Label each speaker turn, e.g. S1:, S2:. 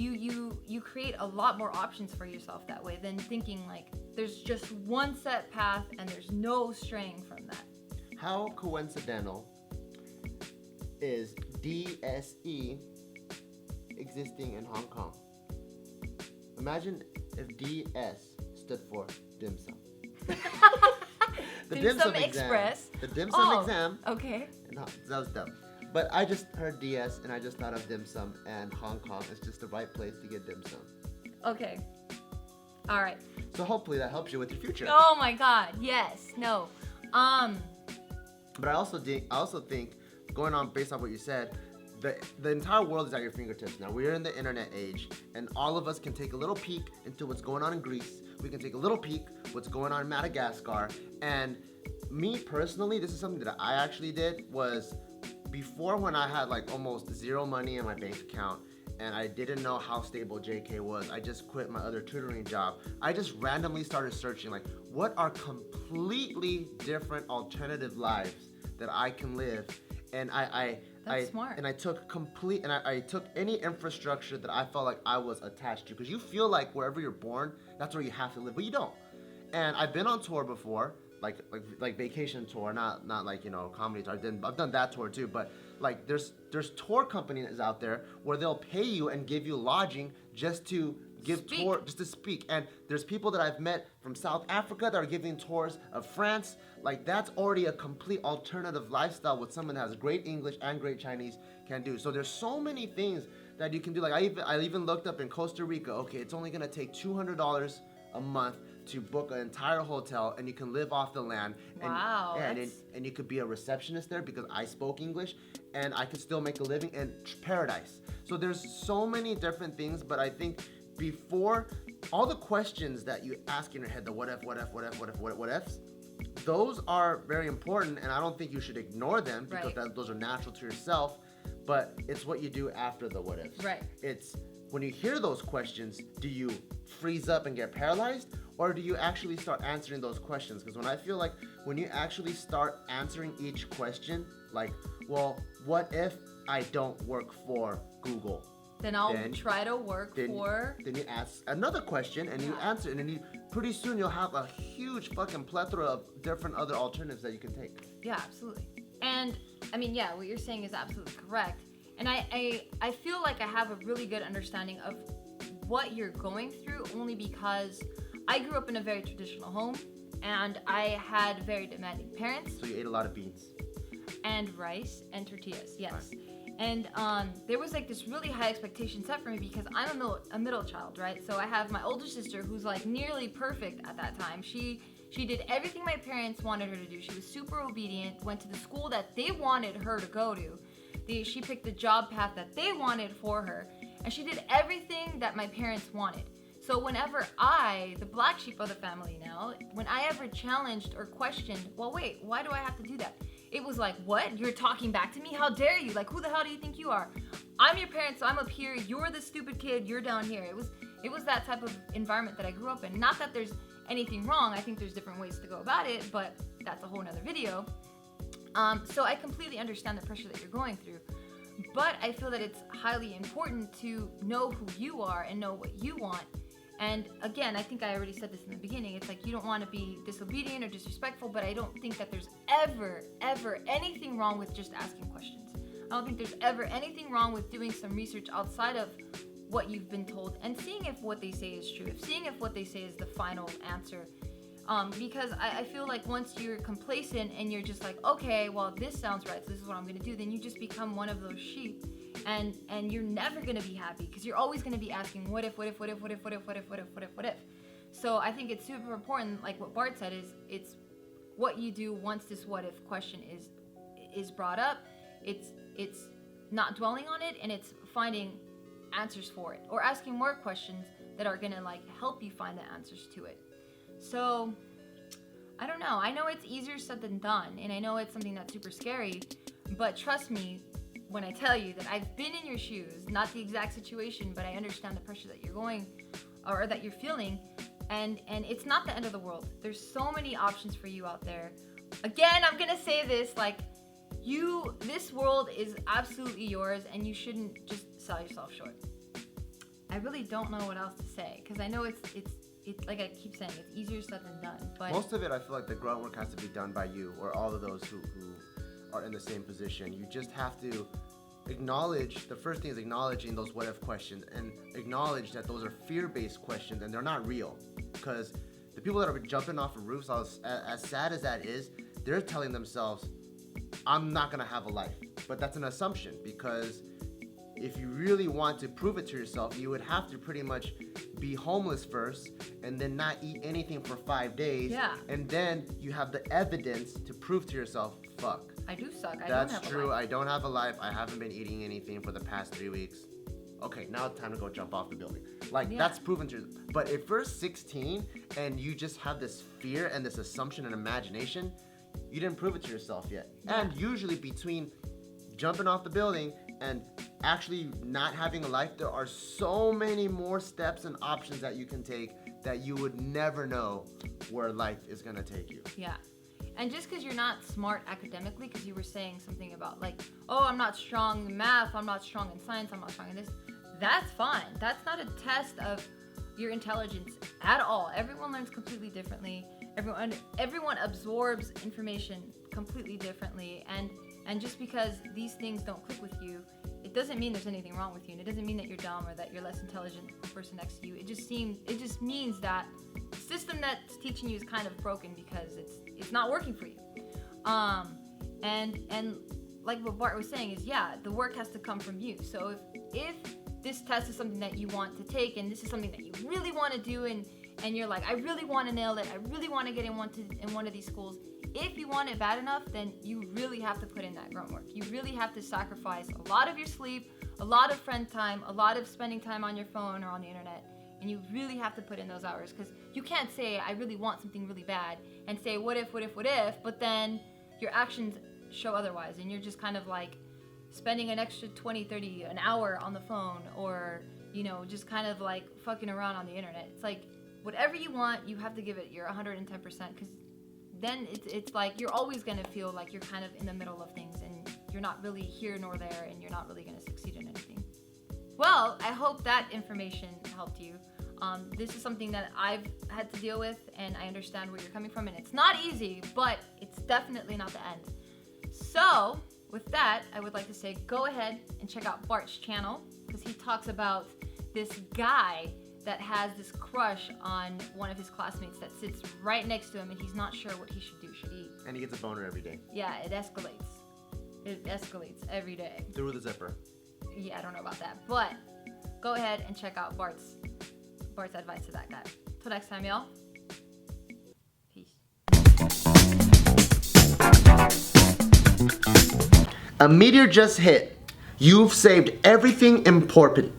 S1: you create a lot more options for yourself that way than thinking like there's just one set path and there's no straying from that.
S2: How coincidental is DSE existing in Hong Kong? Imagine if DS stood for dim sum. The
S1: Dim Sum Express.
S2: The dim sum exam.
S1: Okay.
S2: No, that was dumb. But I just heard DS and I just thought of dim sum, and Hong Kong is just the right place to get dim sum.
S1: Okay. All right.
S2: So hopefully that helps you with your future.
S1: Oh my God. Yes. No.
S2: But I also think, going on based on what you said, the entire world is at your fingertips now. We're in the internet age, and all of us can take a little peek into what's going on in Greece. We can take a little peek what's going on in Madagascar. And me personally, this is something that I actually did, was before, when I had like almost zero money in my bank account and I didn't know how stable JK was, I just quit my other tutoring job. I just randomly started searching like, what are completely different alternative lives that I can live? And
S1: That's smart.
S2: And I took I took any infrastructure that I felt like I was attached to, because you feel like wherever you're born, that's where you have to live, but you don't. And I've been on tour before, like vacation tour, not like, you know, comedy tour. I've done that tour too, but like there's tour companies out there where they'll pay you and give you lodging just to give tour, just to speak. And there's people that I've met from South Africa that are giving tours of France. Like, that's already a complete alternative lifestyle with someone that has great English and great Chinese can do. So there's so many things that you can do. Like I even looked up in Costa Rica. Okay, it's only gonna take $200 a month to book an entire hotel, and you can live off the land.
S1: Wow.
S2: And you could be a receptionist there because I spoke English, and I could still make a living in paradise. So there's so many different things, but I think before, all the questions that you ask in your head, the what ifs, those are very important, and I don't think you should ignore them because those are natural to yourself, but it's what you do after the what ifs.
S1: Right.
S2: It's when you hear those questions, do you freeze up and get paralyzed, or do you actually start answering those questions? Because I feel like when you actually start answering each question, like, well, what if I don't work for Google?
S1: Then I'll try to work for...
S2: Then you ask another question, and you answer, and then pretty soon you'll have a huge fucking plethora of different other alternatives that you can take.
S1: Yeah, absolutely. And, I mean, yeah, what you're saying is absolutely correct. And I feel like I have a really good understanding of what you're going through, only because I grew up in a very traditional home, and I had very demanding parents.
S2: So you ate a lot of beans.
S1: And rice and tortillas, yes. Right. And there was like this really high expectation set for me because I'm a middle child, right? So I have my older sister who's like nearly perfect at that time. She did everything my parents wanted her to do. She was super obedient, went to the school that they wanted her to go to. She picked the job path that they wanted for her. And she did everything that my parents wanted. So whenever I, the black sheep of the family now, when I ever challenged or questioned, well, wait, why do I have to do that? It was like, what? You're talking back to me? How dare you? Like, who the hell do you think you are? I'm your parents, so I'm up here. You're the stupid kid. You're down here. It was that type of environment that I grew up in. Not that there's anything wrong. I think there's different ways to go about it, but that's a whole nother video. So I completely understand the pressure that you're going through. But I feel that it's highly important to know who you are and know what you want. And again, I think I already said this in the beginning. It's like you don't want to be disobedient or disrespectful, but I don't think that there's ever anything wrong with just asking questions. I don't think there's ever anything wrong with doing some research outside of what you've been told and seeing if what they say is true, seeing if what they say is the final answer. Because I feel like once you're complacent and you're just like, okay, well, this sounds right, so this is what I'm going to do, then you just become one of those sheep. And you're never going to be happy because you're always going to be asking what if. So I think it's super important, like what Bart said, is it's what you do once this what if question is brought up. It's not dwelling on it, and it's finding answers for it or asking more questions that are going to like help you find the answers to it. So I don't know. I know it's easier said than done, and I know it's something that's super scary, but trust me when I tell you that I've been in your shoes, not the exact situation, but I understand the pressure that you're going or that you're feeling, and it's not the end of the world. There's so many options for you out there. Again, I'm gonna say this, like, this world is absolutely yours, and you shouldn't just sell yourself short. I really don't know what else to say because I know it's like I keep saying, it's easier said than done. But
S2: most of it, I feel like the grunt work has to be done by you or all of those who are in the same position. You just have to acknowledge, the first thing is acknowledging those what if questions and acknowledge that those are fear-based questions and they're not real. Because the people that are jumping off of roofs, as sad as that is, they're telling themselves, I'm not gonna have a life. But that's an assumption, because if you really want to prove it to yourself, you would have to pretty much be homeless first and then not eat anything for 5 days.
S1: Yeah.
S2: And then you have the evidence to prove to yourself, fuck.
S1: I do suck. I
S2: That's
S1: don't have
S2: true.
S1: a life.
S2: I don't have a life. I haven't been eating anything for the past 3 weeks. Okay, now it's time to go jump off the building. Like, that's proven to. But if you're 16 and you just have this fear and this assumption and imagination, you didn't prove it to yourself yet.
S1: Yeah.
S2: And usually between jumping off the building and actually not having a life, there are so many more steps and options that you can take that you would never know where life is gonna take you.
S1: Yeah. And just because you're not smart academically, because you were saying something about like, oh, I'm not strong in math, I'm not strong in science, I'm not strong in this, that's fine. That's not a test of your intelligence at all. Everyone learns completely differently. Everyone absorbs information completely differently. And just because these things don't click with you, it doesn't mean there's anything wrong with you, and it doesn't mean that you're dumb or that you're less intelligent than the person next to you. It just means that the system that's teaching you is kind of broken because it's not working for you. And like what Bart was saying is, yeah, the work has to come from you. So if this test is something that you want to take and this is something that you really want to do and you're like, I really want to nail it, I really want to get in one of these schools. If you want it bad enough, then you really have to put in that grunt work. You really have to sacrifice a lot of your sleep, a lot of friend time, a lot of spending time on your phone or on the internet. And you really have to put in those hours, because you can't say, I really want something really bad, and say, what if, but then your actions show otherwise. And you're just kind of like spending an extra 20, 30, an hour on the phone, or, just kind of like fucking around on the internet. It's like, whatever you want, you have to give it your 110%, because then it's like you're always going to feel like you're kind of in the middle of things and you're not really here nor there and you're not really going to succeed in anything. Well, I hope that information helped you. This is something that I've had to deal with, and I understand where you're coming from, and it's not easy, but it's definitely not the end. So with that, I would like to say go ahead and check out Bart's channel, because he talks about this guy that has this crush on one of his classmates that sits right next to him, and he's not sure what he should do. Should he?
S2: And he gets a boner every day.
S1: Yeah, it escalates. It escalates every day.
S2: Through the zipper.
S1: Yeah, I don't know about that, but go ahead and check out Bart's advice to that guy. Till next time, y'all. Peace.
S2: A meteor just hit. You've saved everything important.